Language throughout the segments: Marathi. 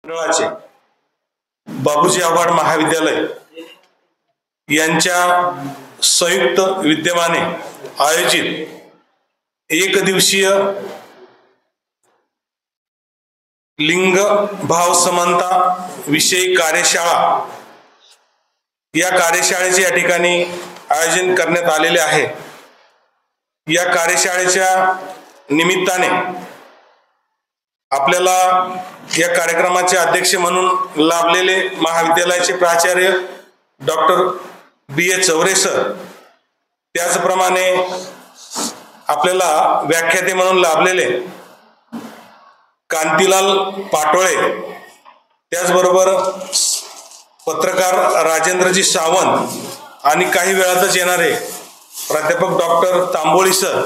मंडळाचे बाबूजी आव्हाड महाविद्यालय यांच्या संयुक्त विद्यमाने आयोजित एक दिवसीय लिंग भाव समानता विषयी कार्यशाळा या कार्यशाळेचे या ठिकाणी आयोजन करण्यात आलेले आहे। या कार्यशाळेच्या निमित्ताने आपल्याला या कार्यक्रमाचे अध्यक्ष म्हणून लाभलेले महाविद्यालयाचे प्राचार्य डॉक्टर B.A. चौरे सर, त्याचप्रमाणे आपल्याला व्याख्याते म्हणून लाभलेले कांतीलाल पाटोळे, त्याचबरोबर पत्रकार राजेंद्रजी सावंत आणि काही वेळातच येणारे प्राध्यापक डॉक्टर तांबोळी सर,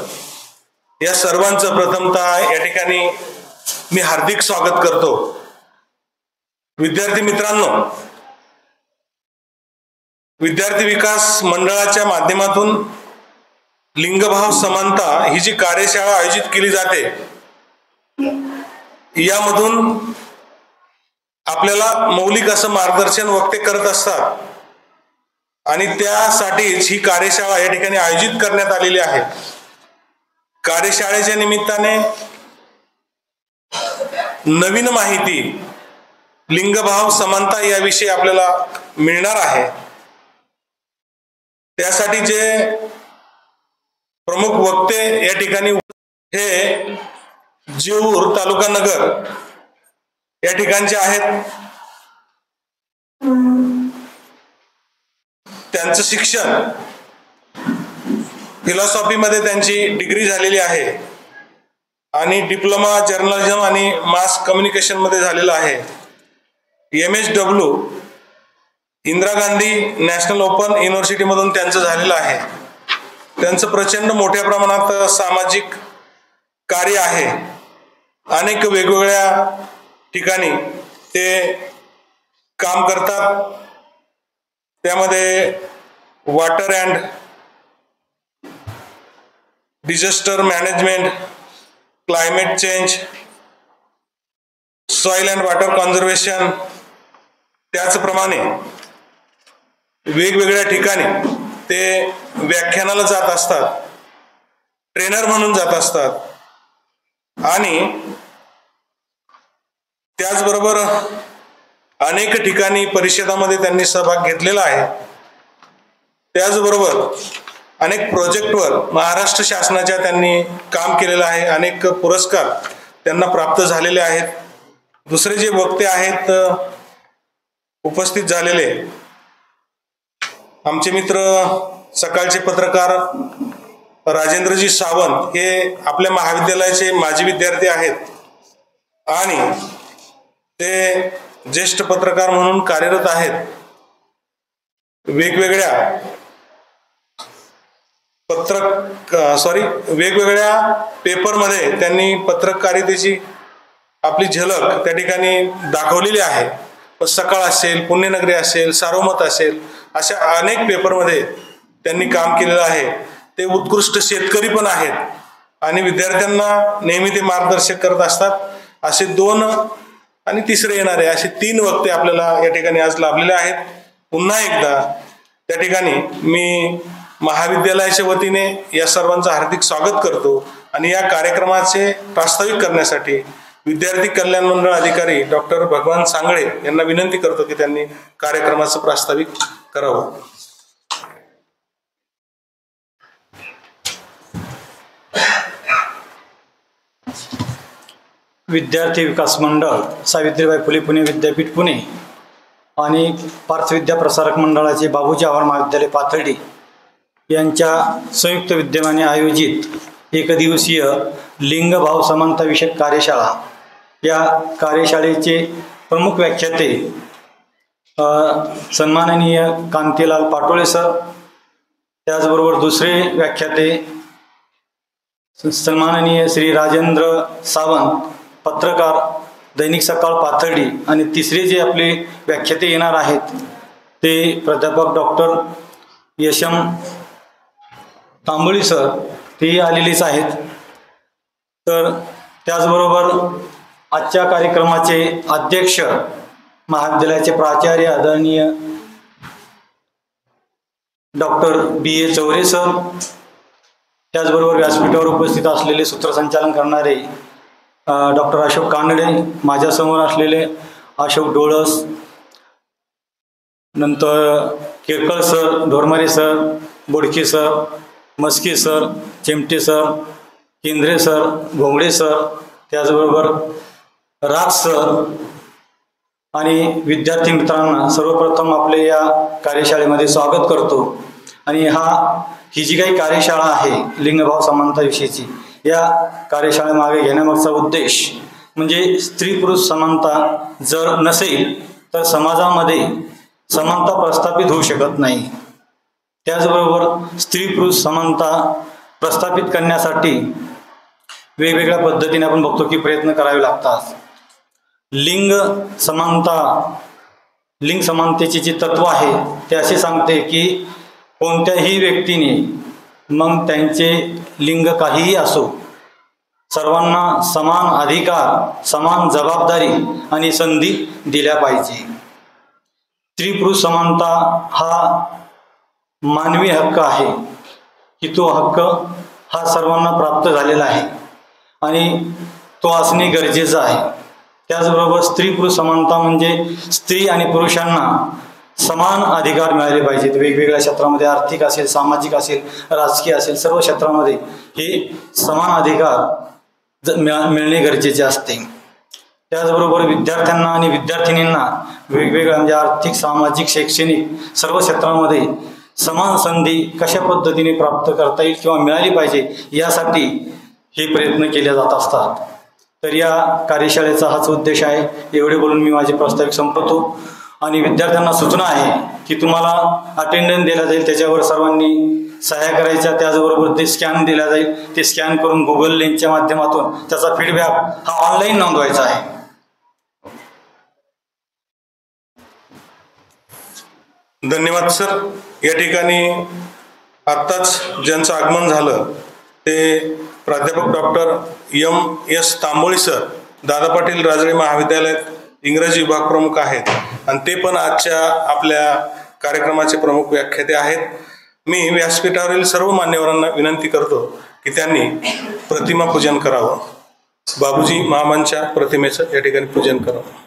या सर्वांचं प्रथमतः या ठिकाणी मी हार्दिक स्वागत करतो। विद्यार्थी मित्रांनो, विद्यार्थी विकास मंडळाच्या माध्यमातून लिंगभाव समानता ही जी कार्यशाळा आयोजित केली जाते, यामधून आपल्याला मौलिक असं मार्गदर्शन वक्ते करत असतात आणि त्यासाठीच ही कार्यशाळा या ठिकाणी आयोजित करण्यात आलेली आहे। कार्यशाळेच्या निमित्ताने नवीन माहिती लिंगभाव समानता याविषयी आपल्याला मिळणार आहे। त्यासाठी जे प्रमुख वक्ते या ठिकाणी हे जेऊर तालुका नगर या ठिकाणचे आहेत। त्यांचं शिक्षण फिलॉसॉफी मध्ये त्यांची डिग्री झालेली आहे आणि डिप्लोमा जर्नलिझम आणि मास कम्युनिकेशन मध्ये झालेला आहे। MSW Indira Gandhi national open university मधून त्यांचं झालेलं आहे। त्यांचं प्रचंड मोठ्या प्रमाणात सामाजिक कार्य आहे। अनेक वेगवेगळ्या ठिकाणी ते काम करतात। त्यामध्ये water and disaster management, climate change, soil and water conservation, त्याचप्रमाणे वेगवेगळ्या ठिकाणी ते व्याख्यानाला जात असतात, ट्रेनर म्हणून जात असतात आणि त्याचबरोबर अनेक ठिकाणी परिषदामध्ये त्यांनी सहभाग घेतलेला आहे। त्याचबरोबर अनेक प्रोजेक्टवर महाराष्ट्र शासनाच्या त्यांनी काम केलेलं आहे। अनेक पुरस्कार त्यांना प्राप्त झालेले आहेत। दुसरे जे वक्ते आहेत उपस्थित झालेले आमचे मित्र सकाळचे पत्रकार राजेंद्रजी सावंत, हे आपल्या महाविद्यालयाचे माजी विद्यार्थी आहेत आणि ते ज्येष्ठ पत्रकार म्हणून कार्यरत आहेत। वेगवेगळ्या पेपरमध्ये त्यांनी पत्रकारितेची आपली झलक त्या ठिकाणी दाखवलेली आहे। सकाळ असेल, पुण्यनगरी असेल, सार्वमत असेल, अशा अनेक पेपरमध्ये त्यांनी काम केलेलं आहे। ते उत्कृष्ट शेतकरी पण आहेत आणि विद्यार्थ्यांना नेहमी ते मार्गदर्शक करत असतात। असे 2 आणि तिसरे येणारे असे 3 वक्ते आपल्याला या ठिकाणी आज लाभलेले आहेत। पुन्हा एकदा त्या ठिकाणी मी महाविद्यालयाच्या वतीने या सर्वांचं हार्दिक स्वागत करतो आणि या कार्यक्रमाचे प्रास्ताविक करण्यासाठी विद्यार्थी कल्याण मंडळ अधिकारी डॉक्टर भगवान सांगळे यांना विनंती करतो की त्यांनी कार्यक्रमाचं प्रास्ताविक करावं। विद्यार्थी विकास मंडळ, सावित्रीबाई फुले पुणे विद्यापीठ पुणे आणि पार्थविद्या प्रसारक मंडळाचे बाबूजी आव्हाड महाविद्यालय पाथर्डी यांच्या संयुक्त विद्यमाने आयोजित एकदिवसीय लिंगभाव समानता विषयक कार्यशाळा, या कार्यशाळेचे प्रमुख व्याख्याते सन्माननीय कांतीलाल पाटोळे सर, त्याचबरोबर दुसरे व्याख्याते सन्माननीय श्री राजेंद्र सावंत, पत्रकार दैनिक सकाळ पाथर्डी, आणि तिसरे जे आपले व्याख्याते येणार आहेत ते प्राध्यापक डॉक्टर यशम तांबोळी सर, ते आलेलेच आहेत। तर त्याचबरोबर आजच्या कार्यक्रमाचे अध्यक्ष महाविद्यालयाचे प्राचार्य आदरणीय डॉक्टर B.A. चौरे सर, त्याचबरोबर व्यासपीठावर उपस्थित असलेले सूत्रसंचालन करणारे डॉक्टर अशोक कानडे, माझ्यासमोर असलेले अशोक डोळस, नंतर केरकर सर, ढोरमारे सर, बोडके सर, मस्के सर, चिमटे सर, केंद्रे सर, घोंगडे सर, त्याचबरोबर राज सर आणि विद्यार्थी मित्रांना सर्वप्रथम आपले या कार्यशाळेमध्ये स्वागत करतो. आणि ही जी काही कार्यशाळा आहे लिंगभाव समानताविषयीची, या कार्यशाळेमागे घेण्यामागचा उद्देश म्हणजे स्त्री पुरुष समानता जर नसेल तर समाजामध्ये समानता प्रस्थापित होऊ शकत नाही. त्याचबरोबर स्त्री पुरुष समानता प्रस्थापित करण्यासाठी वेगवेगळ्या पद्धतीने आपण बघतो की प्रयत्न करावे लागतात. लिंग समानतेची जी तत्व आहे ते असे सांगते की कोणत्याही व्यक्तीने मग त्यांचे लिंग काहीही असो, सर्वांना समान अधिकार, समान जबाबदारी आणि संधी दिल्या पाहिजे. स्त्री पुरुष समानता हा मानवी हक्क आहे की तो हक्क हा सर्वांना प्राप्त झालेला आहे आणि तो असणे गरजेचं आहे. त्याचबरोबर स्त्री पुरुष समानता म्हणजे स्त्री आणि पुरुषांना समान अधिकार मिळाले पाहिजेत. वेगवेगळ्या क्षेत्रामध्ये, आर्थिक असेल, सामाजिक असेल, राजकीय असेल, सर्व क्षेत्रामध्ये हे समान अधिकार मिळणे गरजेचे असते. त्याचबरोबर विद्यार्थ्यांना आणि विद्यार्थिनींना वेगवेगळ्या म्हणजे आर्थिक, सामाजिक, शैक्षणिक सर्व क्षेत्रामध्ये समान संधी कशा पद्धतीने प्राप्त करता येईल किंवा मिळाली पाहिजे यासाठी हे प्रयत्न केले जात असतात. तर या कार्यशाळेचा हाच उद्देश आहे. एवढे बोलून मी माझे प्रास्ताविक संपवतो आणि विद्यार्थ्यांना सूचना आहे की तुम्हाला अटेंडन्स दिला जाईल, त्याच्यावर सर्वांनी सह्या करायच्या. त्याचबरोबर ते स्कॅन दिला जाईल, ते स्कॅन करून गुगल लिंकच्या माध्यमातून त्याचा फीडबॅक हा ऑनलाईन नोंदवायचा आहे. धन्यवाद सर. या ठिकाणी आत्ताच ज्यांचं आगमन झालं ते प्राध्यापक doctor M.S. Tamboli sir, Dada Patil Rajale महाविद्यालयात इंग्रजी विभाग प्रमुख आहेत आणि ते पण आजच्या आपल्या कार्यक्रमाचे प्रमुख व्याख्याते आहेत. मी व्यासपीठावरील सर्व मान्यवरांना विनंती करतो की त्यांनी प्रतिमा पूजन करावं. बाबूजी महामांच्या प्रतिमेचं या ठिकाणी पूजन करावं.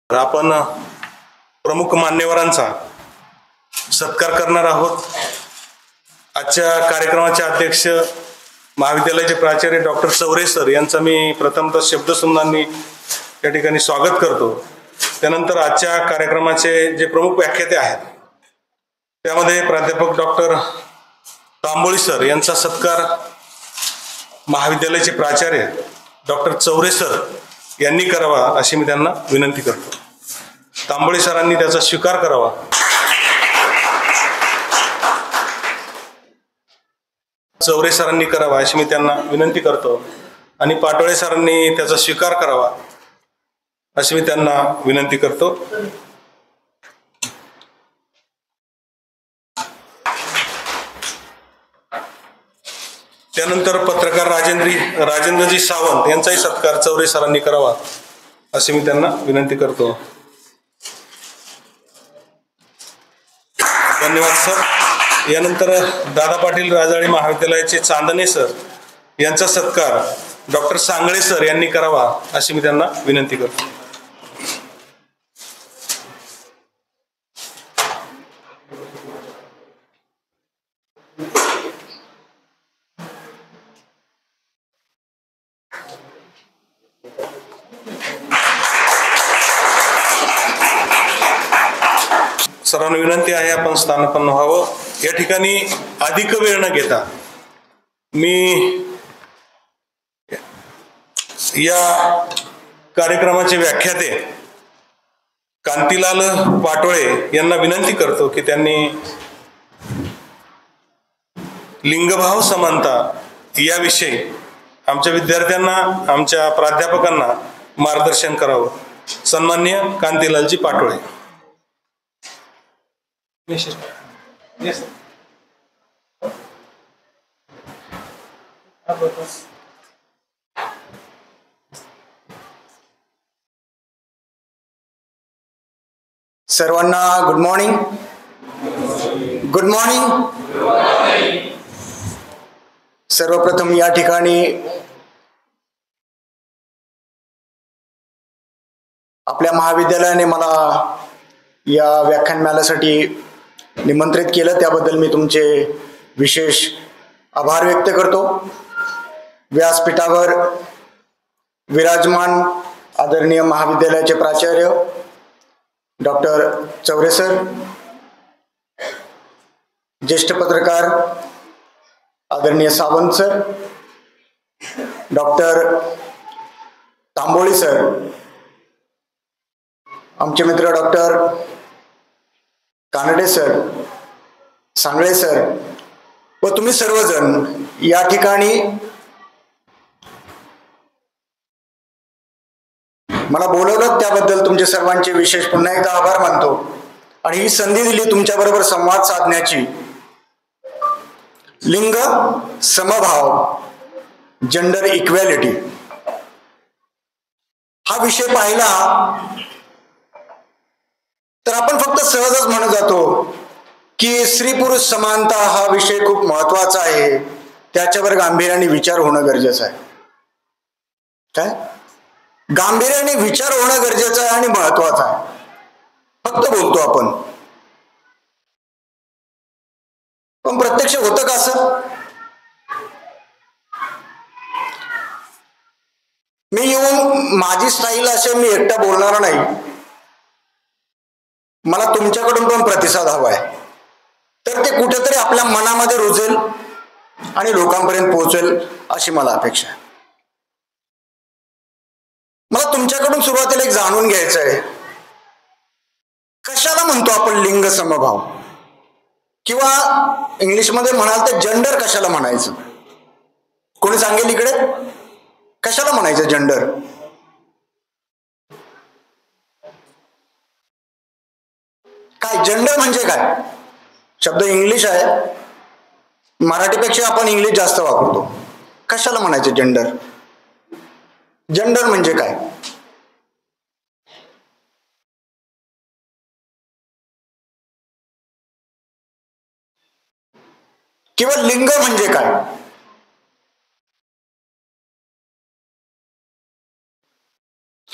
आपण प्रमुख मान्यवरांचा सत्कार करणार आहोत. आजच्या कार्यक्रमाचे अध्यक्ष महाविद्यालयाचे प्राचार्य डॉक्टर चौरे सर यांचा मी प्रथमतः शब्दसुमनांनी या ठिकाणी स्वागत करतो. त्यानंतर आजच्या कार्यक्रमाचे जे प्रमुख व्याख्याते आहेत त्यामध्ये प्राध्यापक डॉक्टर तांबोळी सर यांचा सत्कार महाविद्यालयाचे प्राचार्य डॉक्टर चौरे सर यांनी करावा अशी मी त्यांना विनंती करतो. तांबोळी सरांनी त्याचा स्वीकार करावा. चौरे सरांनी करावा अशी मी त्यांना विनंती करतो आणि पाटोळे सरांनी त्याचा स्वीकार करावा अशी मी त्यांना विनंती करतो. त्यानंतर पत्रकार राजेंद्रजी सावंत यांचाही सत्कार चौरे सरांनी करावा अशी मी त्यांना विनंती करतो. धन्यवाद सर. यानंतर दादा पाटील राजळे महाविद्यालयाचे चांदणे सर यांचा सत्कार डॉक्टर सांगळे सर यांनी करावा अशी मी त्यांना विनंती करतो. सर्वांना विनंती आहे आपण स्थानापन्न व्हावं. या ठिकाणी अधिक वेळ न घेता मी या कार्यक्रमाचे व्याख्याते कांतीलाल पाटोळे यांना विनंती करतो की त्यांनी लिंगभाव समानता याविषयी आमच्या विद्यार्थ्यांना, आमच्या प्राध्यापकांना मार्गदर्शन करावं. सन्माननीय कांतीलालजी पाटोळे. सर्वांना गुड मॉर्निंग. Good morning. सर्वप्रथम या ठिकाणी आपल्या महाविद्यालयाने मला या व्याख्यानमालेसाठी निमंत्रित केलं, त्याबद्दल मी तुमचे विशेष आभार व्यक्त करतो. व्यासपीठावर विराजमान आदरणीय महाविद्यालयाचे प्राचार्य डॉक्टर चौरे सर, ज्येष्ठ पत्रकार आदरणीय Sawant sir, doctor Tamboli sir, आमचे मित्र doctor Kanade sir, Sangle sir व तुम्ही सर्वजण या ठिकाणी मला बोलवलं त्याबद्दल तुमचे सर्वांचे विशेष पुन्हा एकदा आभार मानतो. आणि ही संधी दिली तुमच्याबरोबर संवाद साधण्याची. लिंग समभाव, जेंडर इक्वॅलिटी हा विषय पाहिला तर आपण फक्त सहजच म्हणत जातो की स्त्री पुरुष समानता हा विषय खूप महत्वाचा आहे, त्याच्यावर गांभीर्याने विचार होणं गरजेचं आहे. काय गांभीर्याने विचार होणं गरजेचं आहे आणि महत्वाचं आहे. फक्त बोलतो आपण, पण प्रत्यक्ष होतं का असं? मी येऊन माझी स्टाईल असे मी एकटा बोलणार नाही, मला तुमच्याकडून पण प्रतिसाद हवा आहे. तर ते कुठेतरी आपल्या मनामध्ये रुजेल आणि लोकांपर्यंत पोहोचेल अशी मला अपेक्षा आहे. मला तुमच्याकडून सुरुवातीला एक जाणून घ्यायचं आहे, कशाला म्हणतो आपण लिंग समभाव, किंवा इंग्लिशमध्ये म्हणाल तर जेंडर कशाला म्हणायचं? कोणी सांगेल इकडे कशाला म्हणायचं जेंडर? काय जेंडर म्हणजे काय? शब्द इंग्लिश आहे, मराठीपेक्षा आपण इंग्लिश जास्त वापरतो. कशाला म्हणायचं जेंडर? जेंडर म्हणजे काय? किंवा लिंग म्हणजे काय?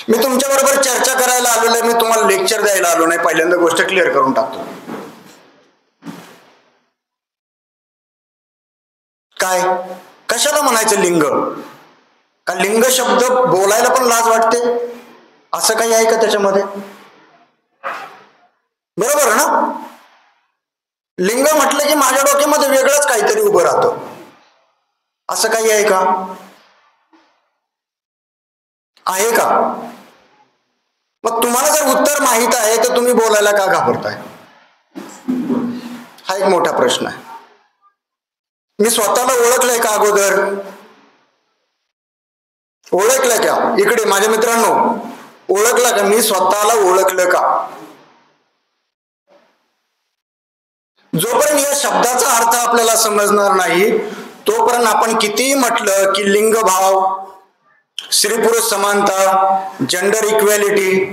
मी तुमच्या बरोबर चर्चा करायला आलेलो आहे, मी तुम्हाला लेक्चर द्यायला आलो नाही. पहिल्यांदा गोष्ट क्लिअर करून टाकतो. काय कशाला म्हणायचं लिंग? का लिंग शब्द बोलायला पण लाज वाटते असं काही आहे का त्याच्यामध्ये? बरोबर ना? लिंग म्हटलं की माझ्या डोक्यामध्ये वेगळंच काहीतरी उभं राहतं. असं काही आहे का? आहे का? मग तुम्हाला जर उत्तर माहित आहे तर तुम्ही बोलायला का घाबरताय? हा एक मोठा प्रश्न आहे. मी स्वतःला ओळखलंय का अगोदर? ओळखलं का? इकडे माझ्या मित्रांनो, ओळखलं का? मी स्वतःला ओळखलं का? जोपर्यंत या शब्दाचा अर्थ आपल्याला समजणार नाही तोपर्यंत आपण कितीही म्हटलं की लिंग भाव, स्त्री पुरुष समानता, जेंडर इक्वॅलिटी,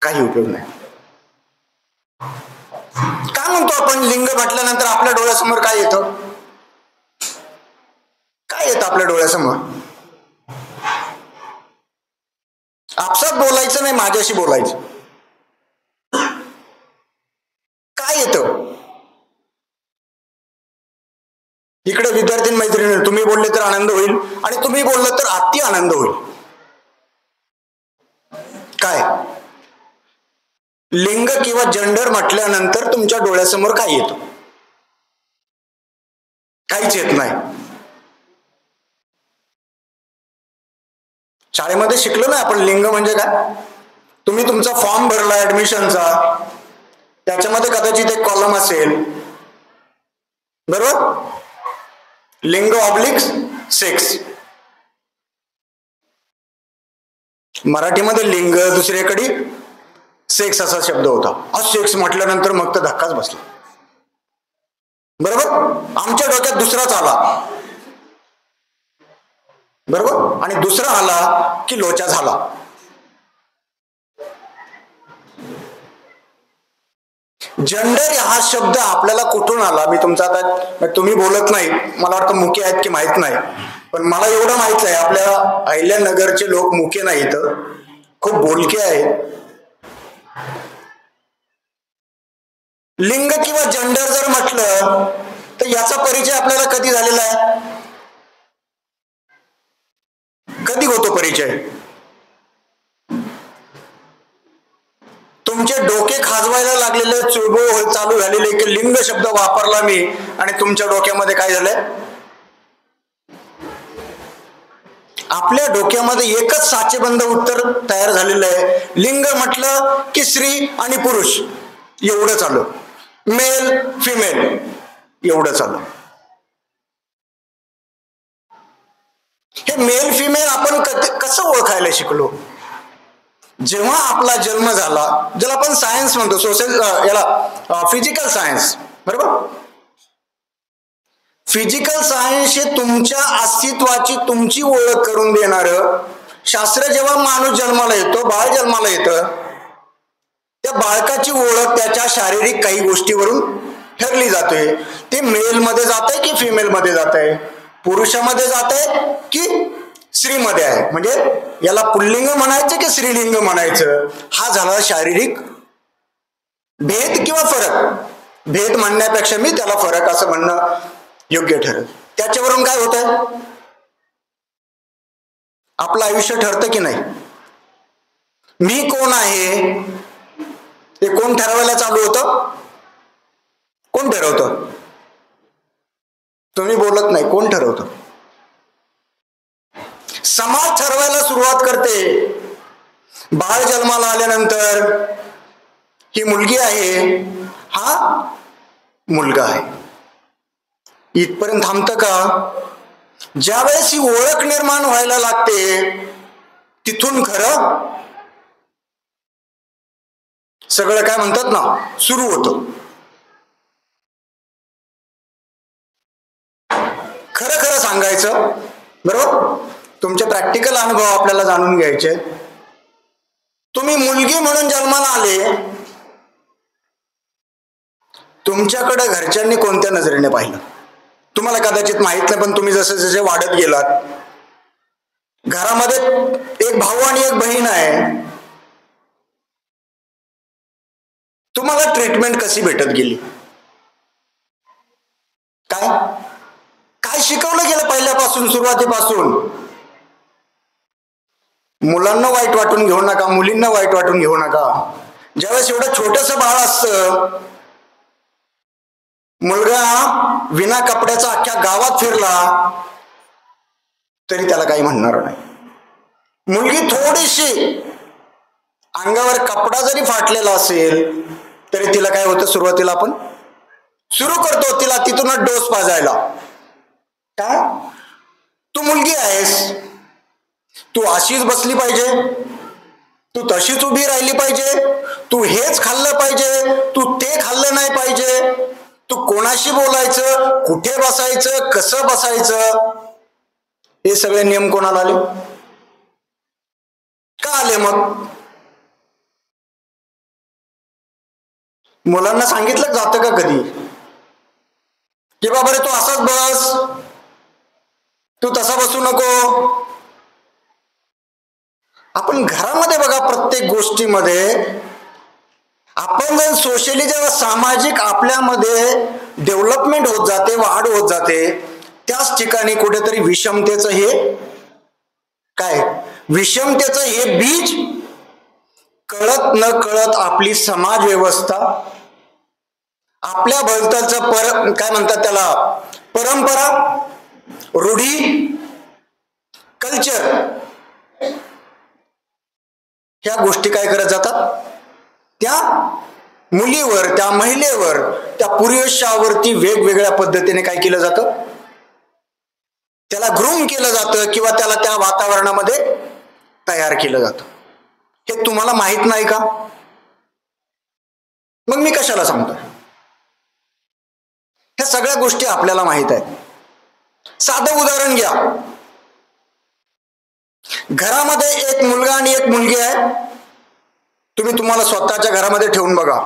काही उपयोग नाही. काय म्हणतो आपण? लिंग म्हटल्यानंतर आपल्या डोळ्यासमोर काय येतं? काय येतं आपल्या डोळ्यासमोर? आपसात बोलायचं नाही, माझ्याशी बोलायचं. काय येतं? इकडे विद्यार्थी मैत्रिणी, तुम्ही बोलले तर आनंद होईल आणि तुम्ही बोललं तर अति आनंद होईल. काय लिंग किंवा जेंडर म्हटल्यानंतर तुमच्या डोळ्यासमोर काय येतं? काहीच येत नाही. शाळेमध्ये शिकलो ना आपण लिंग म्हणजे काय? तुम्ही तुमचा फॉर्म भरला ऍडमिशनचा, त्याच्यामध्ये कदाचित एक कॉलम असेल, बरोबर, लिंग ऑब्लिक सेक्स. मराठीमध्ये लिंग, दुसरीकडे सेक्स असा शब्द होता. सेक्स म्हटल्यानंतर मग तर धक्काच बसला, बरोबर. आमच्या डोक्यात दुसराच आला, बरोबर, आणि दुसरा आला की लोचा झाला. जेंडर हा शब्द आपल्याला कुठून आला? मी तुमचा आता, तुम्ही बोलत नाही, मला वाटतं मुके आहेत की माहित नाही, पण मला एवढं माहित आहे आपल्या अहिल्यानगरचे लोक मुके नाहीत, खूप बोलके आहेत. लिंग किंवा जेंडर जर म्हटलं तर याचा परिचय आपल्याला कधी झालेला आहे? कधी होतो परिचय? तुमचे डोके खाजवायला लागलेले, चुळबुळ चालू झालेले की लिंग शब्द वापरला मी आणि तुमच्या डोक्यामध्ये काय झालंय? आपल्या डोक्यामध्ये एकच साचेबंद उत्तर तयार झालेलं आहे. लिंग म्हटलं की स्त्री आणि पुरुष एवढंच आलं, मेल फिमेल एवढंच आलं. हे मेल फिमेल आपण कसं ओळखायला शिकलो? जेव्हा आपला जन्म झाला, ज्याला आपण सायन्स म्हणतो, याला फिजिकल सायन्स, बरोबर. फिजिकल सायन्स हे तुमच्या अस्तित्वाची तुमची ओळख करून देणार शास्त्र. जेव्हा माणूस जन्माला येतो, बाळ जन्माला येतं, त्या बाळकाची ओळख त्याच्या शारीरिक काही गोष्टीवरून ठरली जाते. ते मेल मध्ये जात आहे की फिमेल मध्ये जात आहे, पुरुषामध्ये जात आहे की स्त्रीमध्ये आहे, म्हणजे याला पुल्लिंग म्हणायचं की स्त्रीलिंग म्हणायचं, हा झाला शारीरिक भेद किंवा फरक. भेद म्हणण्यापेक्षा मी त्याला फरक असं म्हणणं योग्य ठरेल. त्याच्यावरून काय होत आहे? आपलं आयुष्य ठरतं की नाही? मी कोण आहे ते कोण ठरवायला चालू होतं? कोण ठरवतं? तुम्ही बोलत नाही, कोण ठरवतं? समाज ठरवायला सुरुवात करते. बाळ जन्माला आल्यानंतर ही मुलगी आहे, हा मुलगा आहे, इथपर्यंत थांबतं का? ज्यावेळेस ही ओळख निर्माण व्हायला लागते, तिथून खरं सगळं काय म्हणतात ना सुरू होतं. खरं खरं सांगायचं, बरोबर, तुमचे प्रॅक्टिकल अनुभव आपल्याला जाणून घ्यायचे. तुम्ही मुलगी म्हणून जन्माला आले, तुमच्याकडे घरच्यांनी कोणत्या नजरेने पाहिलं तुम्हाला कदाचित माहित नाही, पण तुम्ही जसे जसे वाढत गेलात, घरामध्ये एक भाऊ आणि एक बहीण आहे, तुम्हाला ट्रीटमेंट कशी भेटत गेली? काय काय शिकवलं गेलं पहिल्यापासून, सुरुवातीपासून? मुलांना वाईट वाटून घेऊ नका, मुलींना वाईट वाटून घेऊ नका. ज्यावेळेस एवढं छोटस बाळ असतं, मुलगा विना कपड्याचा अख्ख्या गावात फिरला तरी त्याला काही म्हणणार नाही. मुलगी थोडीशी अंगावर कपडा जरी फाटलेला असेल तरी तिला काय होतं? सुरुवातीला आपण सुरू करतो तिला तिथूनच डोस पाजायला. काय? तू मुलगी आहेस, तू अशीच बसली पाहिजे, तू तशीच उभी राहिली पाहिजे, तू हेच खाल्लं पाहिजे, तू ते खाल्लं नाही पाहिजे, तू कोणाशी बोलायचं, कुठे बसायचं, कसं बसायचं, हे सगळे नियम कोणाला आले? का आले? मग मुलांना सांगितलं जातं का कधी की बाबा रे तू असाच बस, तू तसा बसू नको? आपण घरामध्ये बघा, प्रत्येक गोष्टीमध्ये आपण जर सोशली जेव्हा सामाजिक आपल्यामध्ये डेव्हलपमेंट होत जाते, वाढ होत जाते, त्याच ठिकाणी कुठेतरी विषमतेचं हे काय, विषमतेचं हे बीज कळत न कळत आपली समाज व्यवस्था, आपल्या भोवतालचं काय म्हणतात त्याला, परंपरा, रूढी, कल्चर, ह्या गोष्टी काय करत जातात, त्या मुलीवर, त्या महिलेवर, त्या पुरुषावरती वेगवेगळ्या पद्धतीने काय केलं जातं, त्याला ग्रूम केलं जातं किंवा त्याला त्या वातावरणामध्ये तयार केलं जातं. हे तुम्हाला माहित नाही का? मग मी कशाला सांगतो? ह्या सगळ्या गोष्टी आपल्याला माहित आहेत. साधं उदाहरण घ्या. घरामध्ये एक मुलगा आणि एक मुलगी आहे. तुम्ही तुम्हाला स्वतःच्या घरामध्ये ठेवून बघा.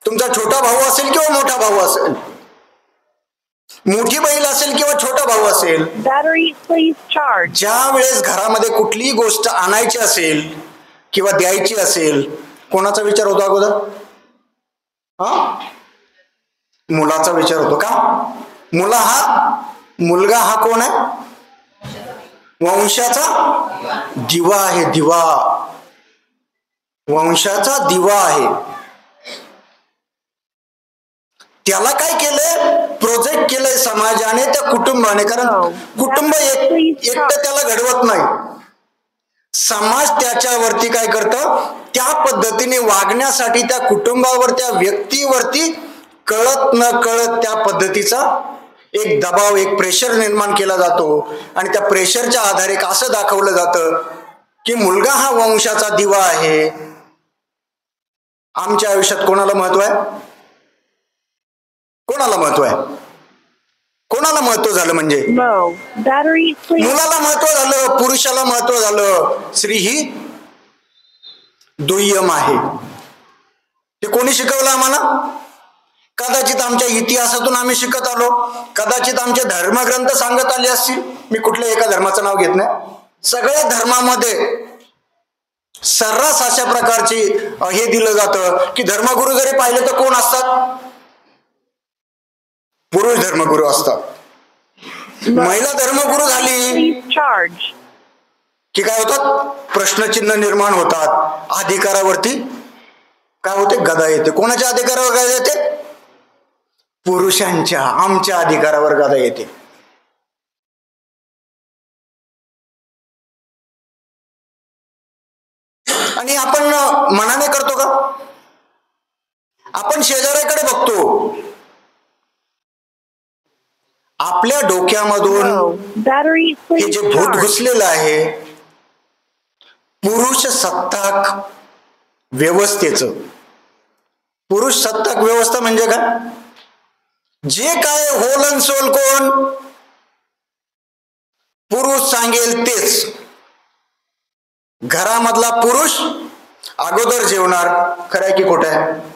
तुमचा छोटा भाऊ असेल किंवा मोठा भाऊ असेल, मोठी बहीण असेल किंवा छोटा भाऊ असेल, ज्या वेळेस घरामध्ये कुठलीही गोष्ट आणायची असेल किंवा द्यायची असेल, कोणाचा विचार होतो अगोदर? मुलाचा विचार होतो का? मुलगा हा कोण आहे? वंशाचा दिवा आहे. दिवा, वंशाचा दिवा आहे. त्याला काय केलंय? प्रोजेक्ट केलंय समाजाने, त्या कुटुंबाने. कारण कुटुंब एकटं त्याला घडवत नाही. समाज त्याच्यावरती काय करतं, त्या पद्धतीने वागण्यासाठी त्या कुटुंबावर, त्या व्यक्तीवरती कळत न कळत त्या पद्धतीचा एक दबाव, एक प्रेशर निर्माण केला जातो. आणि त्या प्रेशरच्या आधारे असं दाखवलं जातं की मुलगा हा वंशाचा दिवा आहे. आमच्या आयुष्यात कोणाला महत्व आहे? कोणाला महत्व आहे? कोणाला महत्व झालं म्हणजे मुलाला महत्व झालं, पुरुषाला महत्व झालं. स्त्री ही दुय्यम आहे. हे कोणी शिकवलं आम्हाला? कदाचित आमच्या इतिहासातून आम्ही शिकत आलो, कदाचित आमचे धर्मग्रंथ सांगत आले असतील. मी कुठल्या एका धर्माचं नाव घेत नाही. सगळ्या धर्मामध्ये सर्रास अशा प्रकारची हे दिलं जातं की धर्मगुरू जरी पाहिलं तर कोण असतात? पुरुष धर्मगुरू असतात. महिला धर्मगुरू झाली की काय होतात? प्रश्नचिन्ह निर्माण होतात. अधिकारावरती काय होते? गदा येते. कोणाच्या अधिकारावर गदा येते? पुरुषांच्या, आमच्या अधिकारावर गदा येते. आणि आपण मनाने करतो का? आपण शेजाऱ्याकडे बघतो, आपल्या डोक्यामधून हे जे भूत घुसलेलं आहे पुरुष सत्ताक व्यवस्थेचं. पुरुष सत्ताक व्यवस्था म्हणजे काय? जे काय होल अन सोल कोण? पुरुष सांगेल तेच. घरामधला पुरुष अगोदर जेवणार. खरं आहे की खोटं आहे?